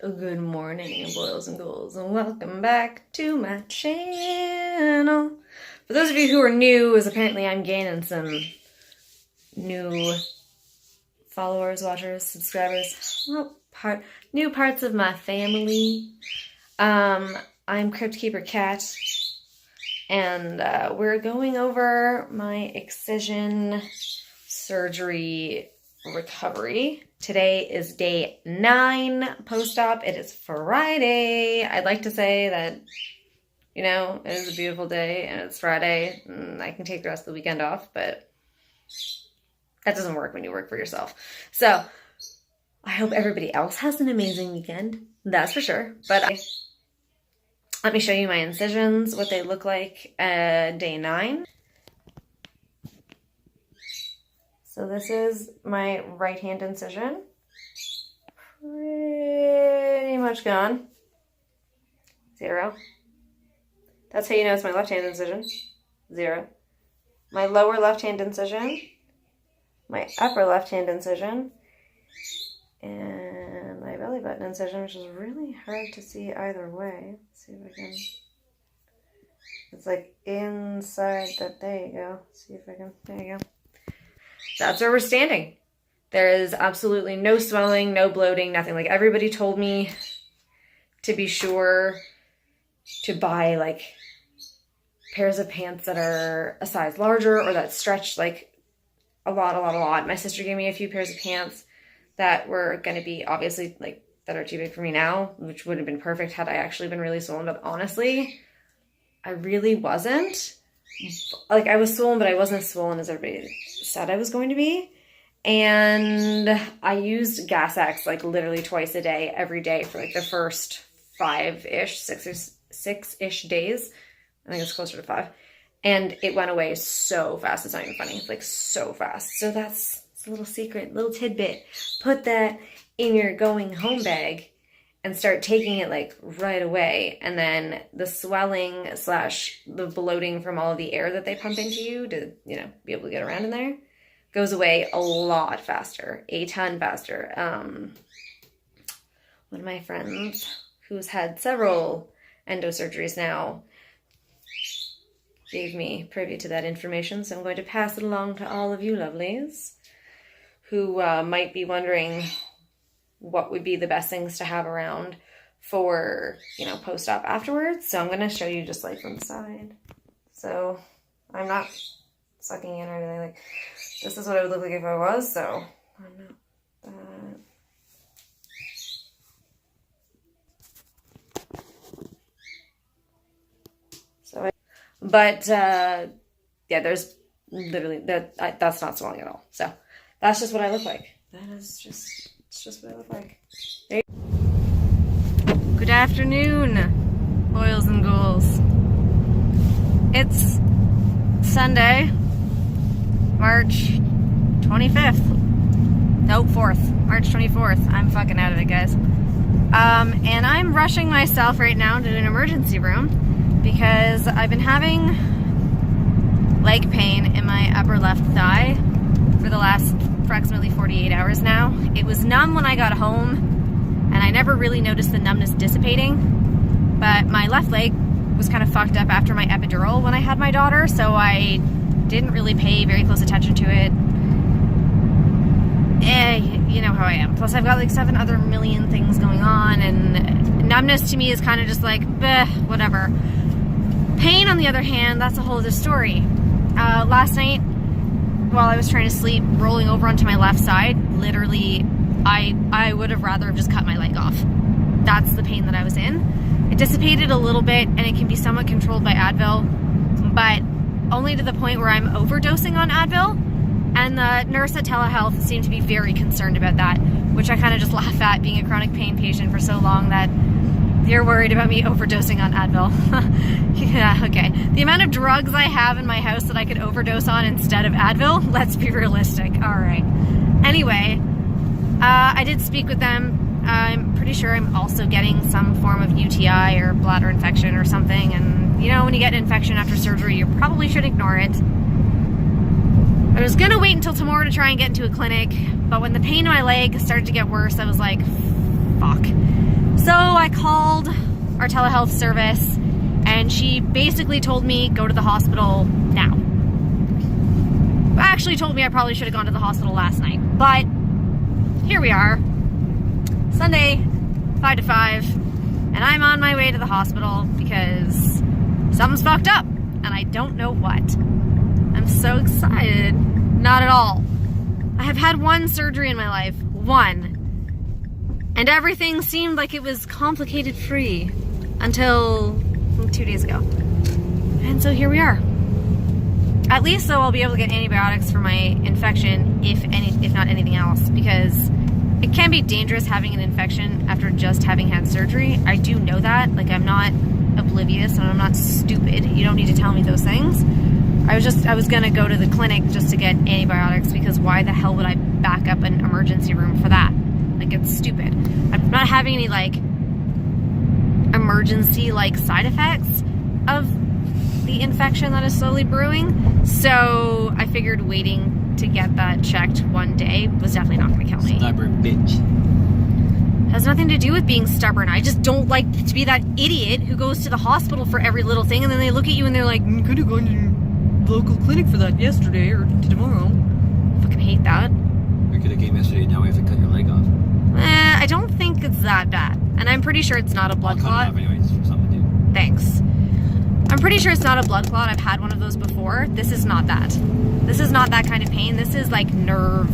Good morning, boils and ghouls, and welcome back to my channel. For those of you who are new, as apparently I'm gaining some new followers, watchers, subscribers, well, new parts of my family. I'm Crypt Keeper Cat, and we're going over my excision surgery recovery. Today is day 9 post-op. It is Friday. I'd like to say that, you know, it is a beautiful day and it's Friday and I can take the rest of the weekend off, but that doesn't work when you work for yourself. So I hope everybody else has an amazing weekend. That's for sure. But let me show you my incisions, what they look like day 9. So this is my right hand incision. Pretty much gone. 0. That's how you know it's my left hand incision. 0. My lower left hand incision. My upper left hand incision. And my belly button incision, which is really hard to see either way. Let's see if I can. It's like inside that. There you go. Let's see if I can. There you go. That's where we're standing. There is absolutely no swelling, no bloating, nothing. Like, everybody told me to be sure to buy like pairs of pants that are a size larger or that stretch like a lot. My sister gave me a few pairs of pants that were going to be obviously like that are too big for me now, which would have been perfect had I actually been really swollen. But honestly, I really wasn't. Like, I was swollen, but I wasn't as swollen as everybody said I was going to be. And I used Gas X like literally twice a day, every day for like the first 5-ish, 6-ish days. I think it's closer to 5. And it went away so fast. It's not even funny. It's like so fast. So that's a little secret, little tidbit. Put that in your going home bag and start taking it like right away. And then the swelling / the bloating from all of the air that they pump into you to, you know, be able to get around in there goes away a lot faster, a ton faster. One of my friends who's had several endo surgeries now gave me privy to that information. So I'm going to pass it along to all of you lovelies who might be wondering what would be the best things to have around for, you know, post-op afterwards. So I'm going to show you just like from the side. So I'm not sucking in or anything. Like, this is what it would look like if I was. So I'm not that. So yeah, there's literally that's not swelling at all. So that's just what I look like. It's just what I look like. Good afternoon, boils and ghouls. It's Sunday, March 25th. No, 4th. March 24th. I'm fucking out of it, guys. And I'm rushing myself right now to an emergency room because I've been having leg pain in my upper left thigh for the last approximately 48 hours now. It was numb when I got home, and I never really noticed the numbness dissipating, but my left leg was kind of fucked up after my epidural when I had my daughter, so I didn't really pay very close attention to it. You know how I am. Plus I've got like 7 other million things going on, and numbness to me is kind of just like, bleh, whatever. Pain, on the other hand, that's a whole other story. Last night, while I was trying to sleep, rolling over onto my left side, literally, I would have rather have just cut my leg off. That's the pain that I was in. It dissipated a little bit, and it can be somewhat controlled by Advil, but only to the point where I'm overdosing on Advil, and the nurse at telehealth seemed to be very concerned about that, which I kind of just laugh at, being a chronic pain patient for so long, that you're worried about me overdosing on Advil. Yeah, okay. The amount of drugs I have in my house that I could overdose on instead of Advil, let's be realistic. All right. Anyway, I did speak with them. I'm pretty sure I'm also getting some form of UTI or bladder infection or something. And, you know, when you get an infection after surgery, you probably should ignore it. I was going to wait until tomorrow to try and get into a clinic, but when the pain in my leg started to get worse, I was like, fuck. So I called our telehealth service and she basically told me go to the hospital now. Actually told me I probably should have gone to the hospital last night, but here we are, Sunday, 5 to 5, and I'm on my way to the hospital because something's fucked up and I don't know what. I'm so excited. Not at all. I have had one surgery in my life, one, and everything seemed like it was complicated free until 2 days ago. And so here we are. At least though I'll be able to get antibiotics for my infection, if not anything else, because it can be dangerous having an infection after just having had surgery. I do know that. Like, I'm not oblivious and I'm not stupid. You don't need to tell me those things. I was gonna go to the clinic just to get antibiotics because why the hell would I back up an emergency room for that? Like, it's stupid. I'm not having any like emergency like side effects of the infection that is slowly brewing. So I figured waiting to get that checked one day was definitely not gonna kill me. Stubborn bitch. Has nothing to do with being stubborn. I just don't like to be that idiot who goes to the hospital for every little thing and then they look at you and they're like, could have gone to local clinic for that yesterday or tomorrow. I fucking hate that. We could have came yesterday, now we have to cut your leg off. I don't think it's that bad. And I'm pretty sure it's not a blood clot. I'll cut it off anyways for something to do. Thanks. I'm pretty sure it's not a blood clot. I've had one of those before. This is not that. This is not that kind of pain. This is like nerve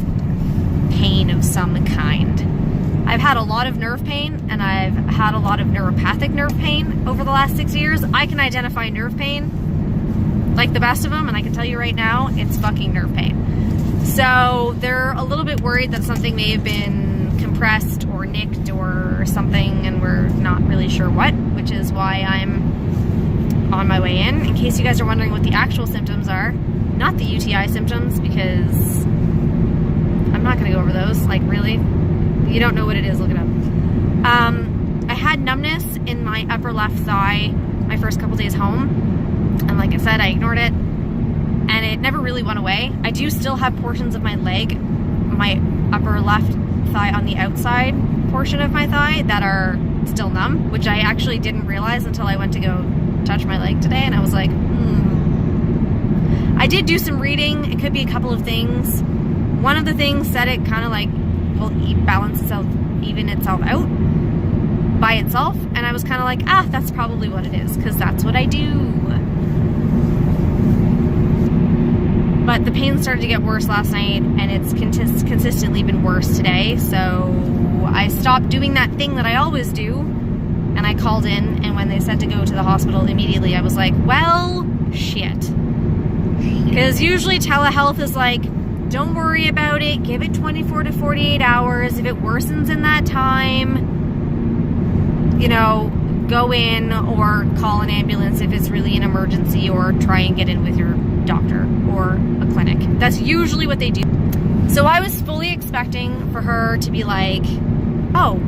pain of some kind. I've had a lot of nerve pain and I've had a lot of neuropathic nerve pain over the last 6 years. I can identify nerve pain like the best of them, and I can tell you right now, it's fucking nerve pain. So they're a little bit worried that something may have been compressed or nicked or something, and we're not really sure what, which is why I'm on my way in case you guys are wondering what the actual symptoms are. Not the UTI symptoms, because I'm not going to go over those. Like, really? You don't know what it is, look it up. I had numbness in my upper left thigh my first couple days home. And like I said, I ignored it. And it never really went away. I do still have portions of my leg, my upper left thigh on the outside portion of my thigh that are still numb, which I actually didn't realize until I went to go touch my leg today. And I was like, I did do some reading. It could be a couple of things. One of the things said it kind of like will balance itself, even itself out by itself. And I was kind of like, that's probably what it is, because that's what I do. But the pain started to get worse last night, and it's consistently been worse today. So I stopped doing that thing that I always do, and I called in, and when they said to go to the hospital immediately, I was like, well, shit. Because usually telehealth is like, don't worry about it, give it 24 to 48 hours. If it worsens in that time, you know, go in or call an ambulance if it's really an emergency, or try and get in with your doctor or a clinic. That's usually what they do. So I was fully expecting for her to be like, oh,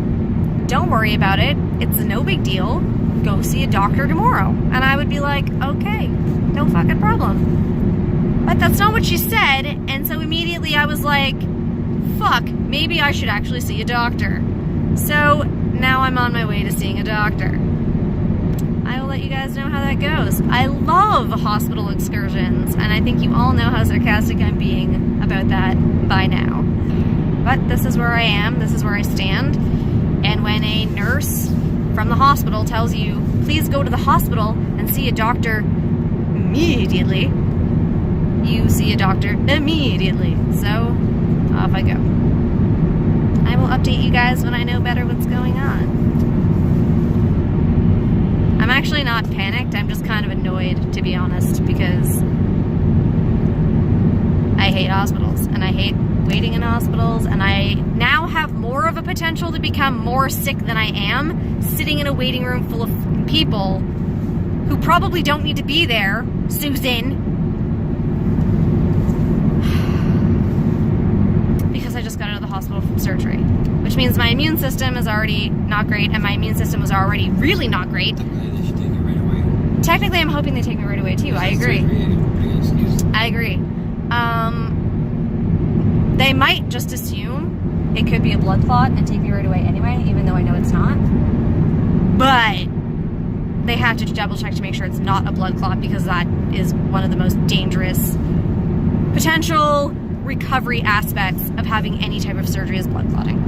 don't worry about it, it's no big deal, go see a doctor tomorrow. And I would be like, okay, no fucking problem. But that's not what she said, and so immediately I was like, fuck, maybe I should actually see a doctor. So now I'm on my way to seeing a doctor. I will let you guys know how that goes. I love hospital excursions, and I think you all know how sarcastic I'm being about that by now. But this is where I am, this is where I stand, and when a nurse from the hospital tells you, please go to the hospital and see a doctor immediately, you see a doctor immediately. So, off I go. I will update you guys when I know better what's going on. I'm actually not panicked, I'm just kind of annoyed, to be honest, because I hate hospitals, and I hate waiting in hospitals, and I now have more of a potential to become more sick than I am, sitting in a waiting room full of people who probably don't need to be there, Susan. Because I just got out of the hospital from surgery, which means my immune system is already not great, and my immune system was already really not great. They should take it right away. Technically, I'm hoping they take me right away too. I agree. I agree. They might just assume it could be a blood clot and take me right away anyway, even though I know it's not. have to double check to make sure it's not a blood clot, because that is one of the most dangerous potential recovery aspects of having any type of surgery is blood clotting.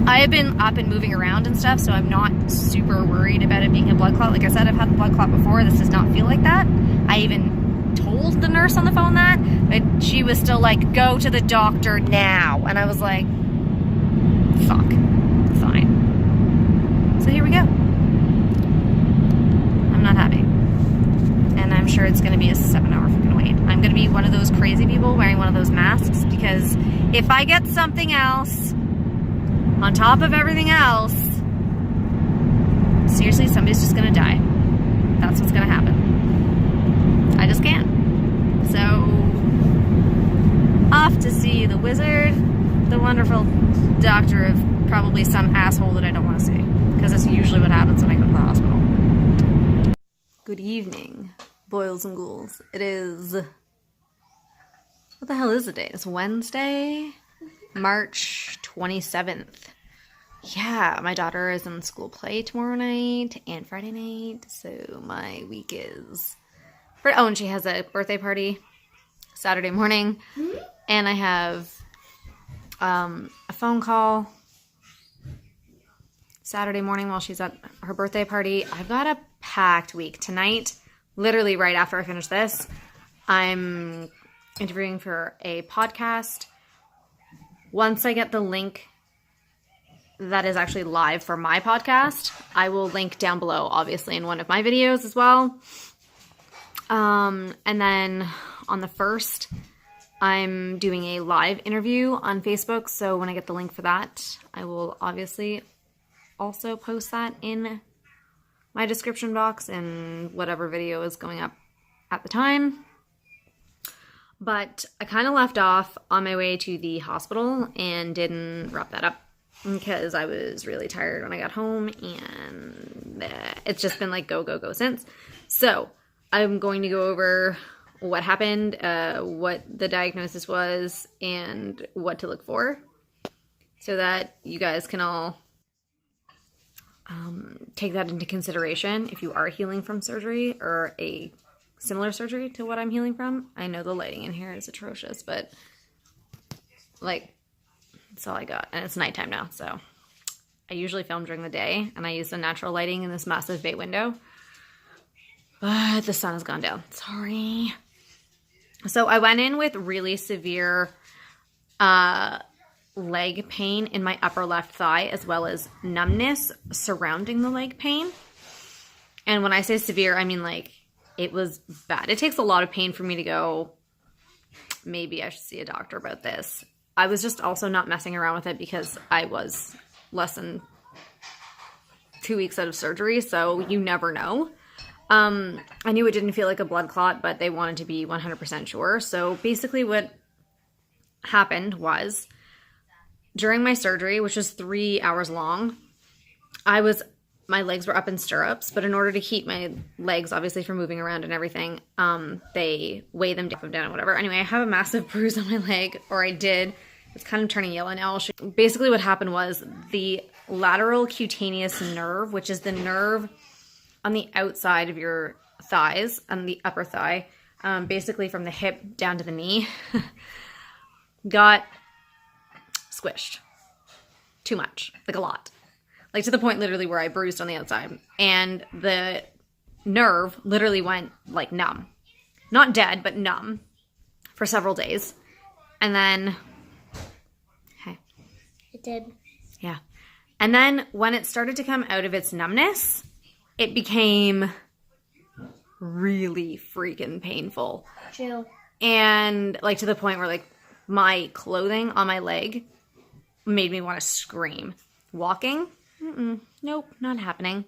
I have been up and moving around and stuff, so I'm not super worried about it being a blood clot. Like I said, I've had a blood clot before. This does not feel like that. I even told the nurse on the phone that, but she was still like, go to the doctor now. And I was like, fuck, fine. So here we go. I'm not happy. And I'm sure it's going to be a 7-hour freaking wait. I'm going to be one of those crazy people wearing one of those masks, because if I get something else on top of everything else, seriously, somebody's just going to die. That's what's going to happen. I just can't. So, off to see the wizard, the wonderful doctor of probably some asshole that I don't want to see, because that's usually what happens when I go to the hospital. Good evening, boils and ghouls. It is, what the hell is the date? It's Wednesday, March 27th. Yeah, my daughter is in school play tomorrow night and Friday night, so my week is... Oh, and she has a birthday party Saturday morning, and I have a phone call Saturday morning while she's at her birthday party. I've got a packed week. Tonight, literally right after I finish this, I'm interviewing for a podcast. Once I get the link that is actually live for my podcast, I will link down below, obviously, in one of my videos as well. And then on the 1st, I'm doing a live interview on Facebook. So when I get the link for that, I will obviously also post that in my description box and whatever video is going up at the time. But I kind of left off on my way to the hospital and didn't wrap that up, because I was really tired when I got home, and it's just been like go, go, go since. So I'm going to go over what happened, what the diagnosis was, and what to look for, so that you guys can all take that into consideration if you are healing from surgery or a similar surgery to what I'm healing from. I know the lighting in here is atrocious, but like, that's all I got. And it's nighttime now, so I usually film during the day, and I use the natural lighting in this massive bay window, but the sun has gone down. Sorry. So I went in with really severe leg pain in my upper left thigh, as well as numbness surrounding the leg pain. And when I say severe, I mean like it was bad. It takes a lot of pain for me to go, maybe I should see a doctor about this. I was just also not messing around with it, because I was less than 2 weeks out of surgery, so you never know. I knew it didn't feel like a blood clot, but they wanted to be 100% sure. So basically what happened was, during my surgery, which was 3 hours long, my legs were up in stirrups, but in order to keep my legs, obviously, from moving around and everything, they weigh them down and whatever. Anyway, I have a massive bruise on my leg, or I did. It's kind of turning yellow now. Basically what happened was the lateral cutaneous nerve, which is the nerve on the outside of your thighs, on the upper thigh, basically from the hip down to the knee, got squished. Too much. Like a lot. Like to the point literally where I bruised on the outside. And the nerve literally went like numb. Not dead, but numb for several days. And then, hey. It did. Yeah. And then when it started to come out of its numbness, it became really freaking painful. Chill. And like to the point where like my clothing on my leg made me want to scream. Walking? Nope, not happening.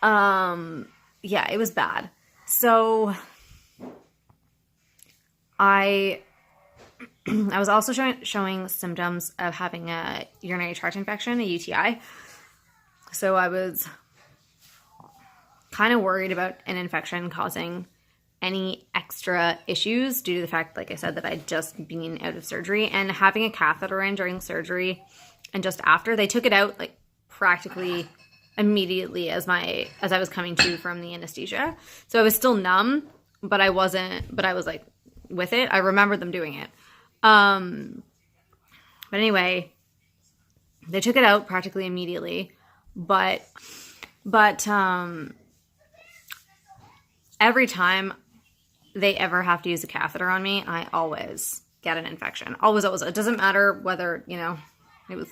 Yeah, it was bad. So I was also showing symptoms of having a urinary tract infection, a UTI. So I was kind of worried about an infection causing any extra issues due to the fact, like I said, that I'd just been out of surgery, and having a catheter in during surgery and just after. They took it out like practically immediately as I was coming to from the anesthesia. So I was still numb, but I was like with it. I remember them doing it. But anyway, they took it out practically immediately, but every time they ever have to use a catheter on me, I always get an infection. Always. It doesn't matter whether, you know, it was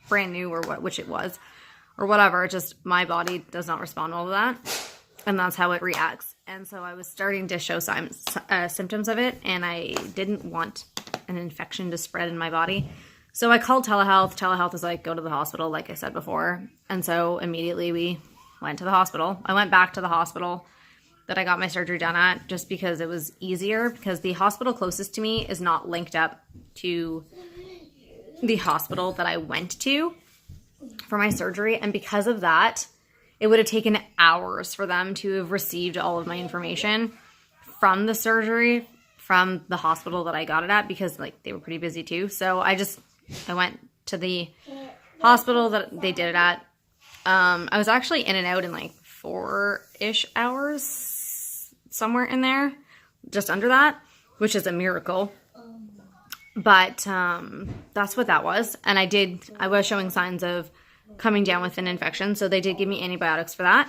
brand new or which it was or whatever. Just my body does not respond well to that. And that's how it reacts. And so I was starting to show symptoms of it, and I didn't want an infection to spread in my body. So I called telehealth. Telehealth is like, go to the hospital, like I said before. And so immediately we went to the hospital. I went back to the hospital that I got my surgery done at just because it was easier, because the hospital closest to me is not linked up to the hospital that I went to for my surgery. And because of that, it would have taken hours for them to have received all of my information from the surgery, from the hospital that I got it at, because like they were pretty busy too. So I went to the hospital that they did it at. I was actually in and out in like 4-ish hours, somewhere in there, just under that, which is a miracle. But that's what that was. And I was showing signs of coming down with an infection, so they did give me antibiotics for that,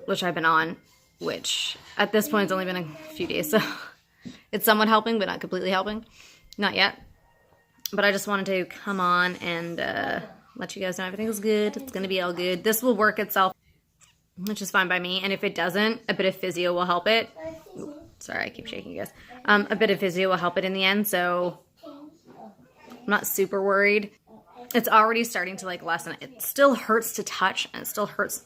which I've been on, which at this point it's only been a few days, so it's somewhat helping, but not completely helping. Not yet. But I just wanted to come on and let you guys know everything is good. It's going to be all good. This will work itself, which is fine by me. And if it doesn't, a bit of physio will help it. Ooh, sorry, I keep shaking you guys. A bit of physio will help it in the end, so I'm not super worried. It's already starting to like lessen. It still hurts to touch, and it still hurts.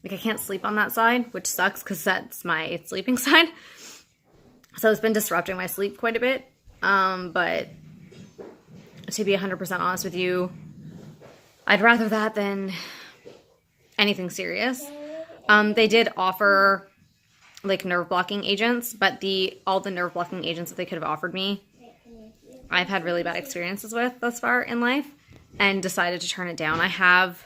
Like I can't sleep on that side, which sucks because that's my sleeping side. So it's been disrupting my sleep quite a bit. But to be 100% honest with you, I'd rather that than anything serious. They did offer like nerve blocking agents, but all the nerve blocking agents that they could have offered me, I've had really bad experiences with thus far in life and decided to turn it down. I have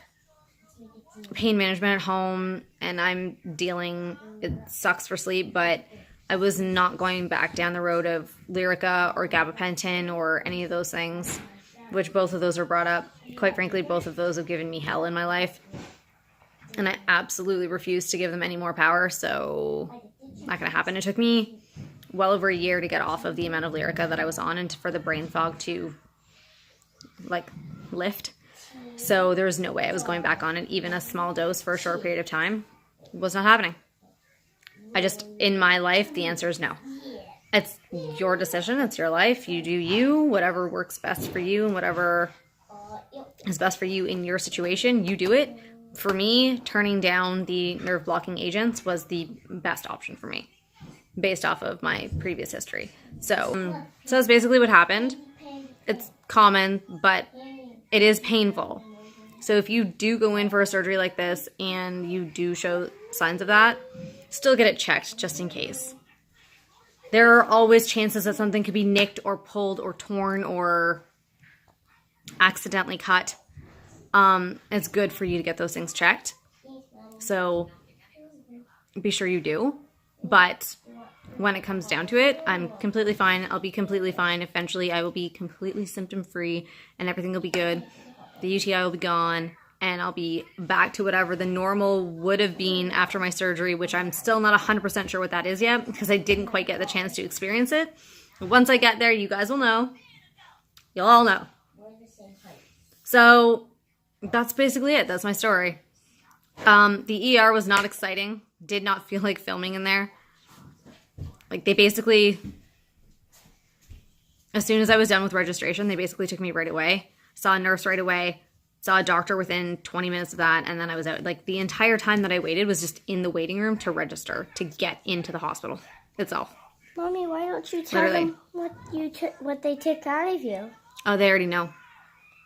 pain management at home and I'm dealing, it sucks for sleep, but I was not going back down the road of Lyrica or gabapentin or any of those things, which both of those were brought up. Quite frankly, both of those have given me hell in my life. And I absolutely refuse to give them any more power, so not going to happen. It took me well over a year to get off of the amount of Lyrica that I was on and for the brain fog to, like, lift. So there was no way I was going back on it, even a small dose for a short period of time. It was not happening. In my life, the answer is no. It's your decision. It's your life. You do you. Whatever works best for you and whatever is best for you in your situation, you do it. For me, turning down the nerve blocking agents was the best option for me based off of my previous history. So that's basically what happened. It's common, but it is painful. So if you do go in for a surgery like this and you do show signs of that, still get it checked just in case. There are always chances that something could be nicked or pulled or torn or accidentally cut. It's good for you to get those things checked. So be sure you do. But when it comes down to it, I'm completely fine. I'll be completely fine. Eventually, I will be completely symptom-free and everything will be good. The UTI will be gone and I'll be back to whatever the normal would have been after my surgery, which I'm still not 100% sure what that is yet because I didn't quite get the chance to experience it. But once I get there, you guys will know. You'll all know. So that's basically it. That's my story. The ER was not exciting. Did not feel like filming in there. Like they basically, as soon as I was done with registration, they basically took me right away. Saw a nurse right away. Saw a doctor within 20 minutes of that. And then I was out. Like the entire time that I waited was just in the waiting room to register, to get into the hospital itself. Mommy, why don't you tell them what they took out of you? Oh, they already know.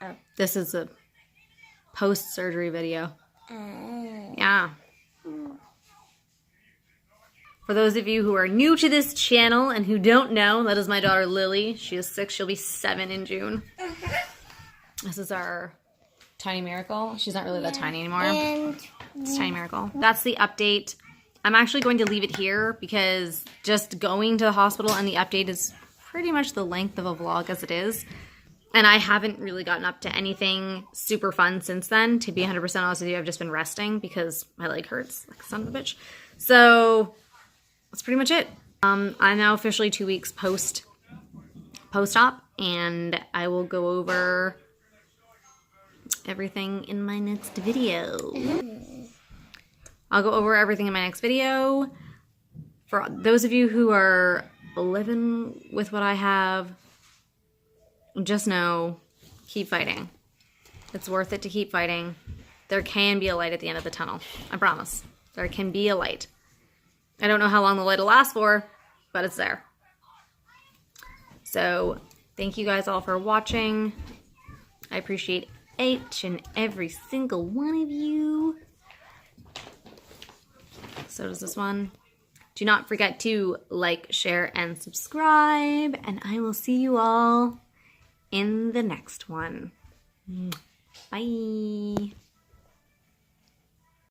Oh. This is a post-surgery video. Yeah. For those of you who are new to this channel and who don't know, that is my daughter Lily. She is 6. She'll be 7 in June. This is our Tiny Miracle. She's not really that tiny anymore. And It's Tiny Miracle. That's the update. I'm actually going to leave it here because just going to the hospital and the update is pretty much the length of a vlog as it is. And I haven't really gotten up to anything super fun since then. To be 100% honest with you, I've just been resting because my leg hurts like a son of a bitch. So that's pretty much it. I'm now officially 2 weeks post-op, and I will go over everything in my next video. I'll go over everything in my next video. For those of you who are living with what I have, just know, keep fighting. It's worth it to keep fighting. There can be a light at the end of the tunnel. I promise. There can be a light. I don't know how long the light will last for, but it's there. So, thank you guys all for watching. I appreciate each and every single one of you. So does this one. Do not forget to like, share, and subscribe. And I will see you all in the next one. Bye.